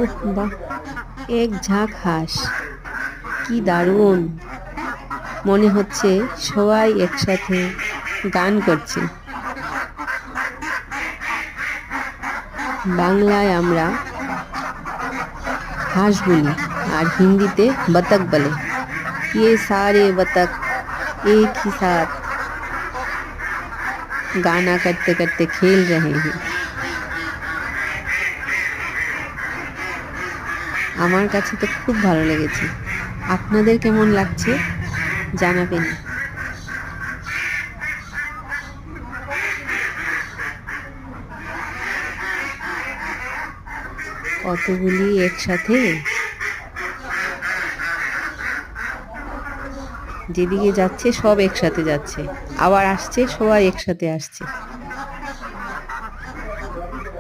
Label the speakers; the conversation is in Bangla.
Speaker 1: উহ বাহ, এক ঝাঁক হাঁস, কি দারুণ! মনে হচ্ছে সবাই একসাথে গান করছে। বাংলায় আমরা হাঁস বলি আর হিন্দিতে बतख বলে। ये सारे बतख एक ही साथ गाना करते करते खेल रहे हैं। আমার কাছে তো খুব ভালো লেগেছে। আপনাদের কেমন লাগছে জানাবেন। কতগুলি একসাথে, যেদিকে যাচ্ছে সব একসাথে যাচ্ছে, আবার আসছে সবাই একসাথে আসছে।